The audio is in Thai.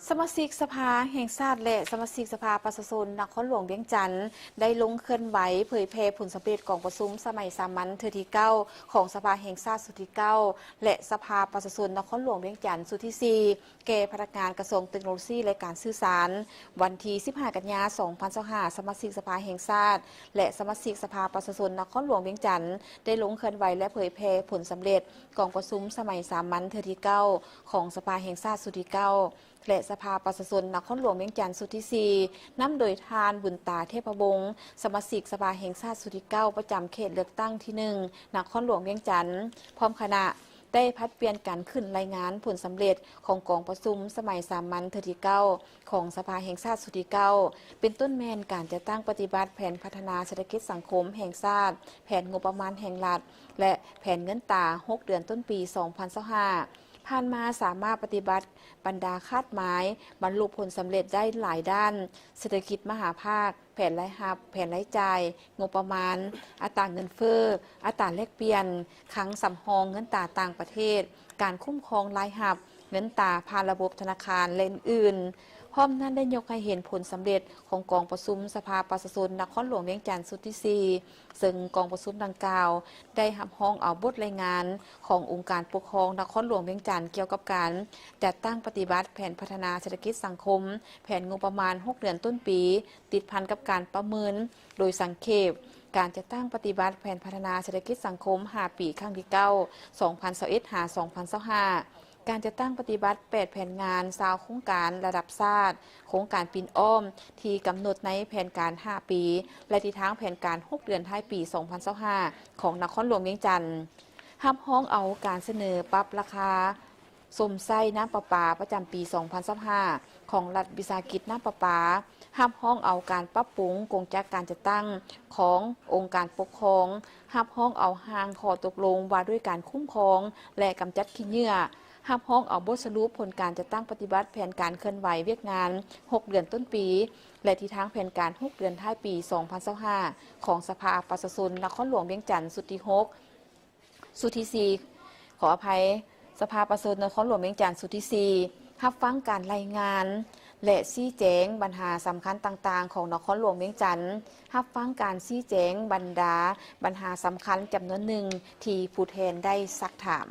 สมาชิกสภาแห่งชาติและสมาชิกสภาประชาชนนครหลวงเวียงจันทร์ได้ลงเคลื่อนไหวเผยแพร่ผลสำเร็จของประชุมสมัยสามัญเทื่อที่9ของสภาแห่งชาติสุดที่9และสภาประชาชนนครหลวงเวียงจันทร์สุดที่4แก่พนักงานกระทรวงเทคโนโลยีและการสื่อสารวันที่15 กันยายน 2025สมาชิกสภาแห่งชาติและสมาชิกสภาประชาชนนครหลวงเวียงจันทร์ได้ลงเคลื่อนไหวและเผยแพร่ผลสำเร็จของประชุมสมัยสามัญเทื่อที่9ของสภาแห่งชาติสุดที่9และสภาประชาชนนครหลวงเวียงจันทร์สุดที่4นำโดยทานบุญตาเทพวงศ์สมาชิกสภาแห่งชาติสุดที่9ประจำเขตเลือกตั้งที่1นครหลวงเวียงจันทร์พร้อมคณะได้พัดเปลี่ยนการขึ้นรายงานผลสำเร็จของกองประชุมสมัยสามัญเทื่อที่9ของสภาแห่งชาติสุดที่9เป็นต้นแมนการจะตั้งปฏิบัติแผนพัฒนาเศรษฐกิจสังคมแห่งชาติแผนงบประมาณแห่งรัฐและแผนเงินตรา6 เดือนต้นปี 2025ผ่านมาสามารถปฏิบัติบรรดาคาดหมายบรรลุผลสำเร็จได้หลายด้านเศรษฐกิจมหาภาคแผนรายรับแผนรายจ่ายงบประมาณอัตราเงินเฟ้ออัตราแลกเปลี่ยนคลังสำรองเงินตราต่างประเทศการคุ้มครองรายรับเงินตราผ่านระบบธนาคารและอื่นพร้อมนั้นได้ยกให้เห็นผลสำเร็จของกองประชุมสภาประชาชนนครหลวงเวียงจันทร์สุดที่4ซึ่งกองประชุมดังกล่าวได้รับห้องเอาบทรายงานขององค์การปกครองนครหลวงเวียงจันทร์เกี่ยวกับการจัดตั้งปฏิบัติแผนพัฒนาเศรษฐกิจสังคมแผนงบประมาณ6 เดือนต้นปีติดพันกับการประเมินโดยสังเขปการจะตั้งปฏิบัติแผนพัฒนาเศรษฐกิจสังคม5 ปีครั้งที่9 2021-2025การจะตั้งปฏิบัติ8 แผนงาน20 โครงการระดับชาติโครงการปีนอ้อมที่กำหนดในแผนการ5 ปีและทิศทางแผนการ6 เดือนท้ายปี 2025ของนครหลวงเวียงจันทร์รับห้องเอาการเสนอปรับราคาสมไส้น้ำประปาประจำปี 2025ของรัฐวิสาหกิจน้ำประปารับห้องเอาการปรับปรุงกงจักการจัดตั้งขององค์การปกครองรับห้องเอาห่างข้อตกลงว่าด้วยการคุ้มครองและกำจัดขี้เหงื่อรับห้องเอาบทสรุปผลการจะตั้งปฏิบัติแผนการเคลื่อนไหวเวียกงาน6 เดือนต้นปีและทิศทางแผนการ6 เดือนท้ายปี 2025ของสภาประชาชนนครหลวงเวียงจันทร์สุดที่6สุดที่4ขออภัยสภาประชาชนนครหลวงเวียงจันทร์สุดที่4รับฟังการรายงานและชี้แจงปัญหาสำคัญต่างๆของนครหลวงเวียงจันทร์รับฟังการชี้แจงบรรดาปัญหาสำคัญจำนวนหนึ่งที่ผู้แทนได้ซักถาม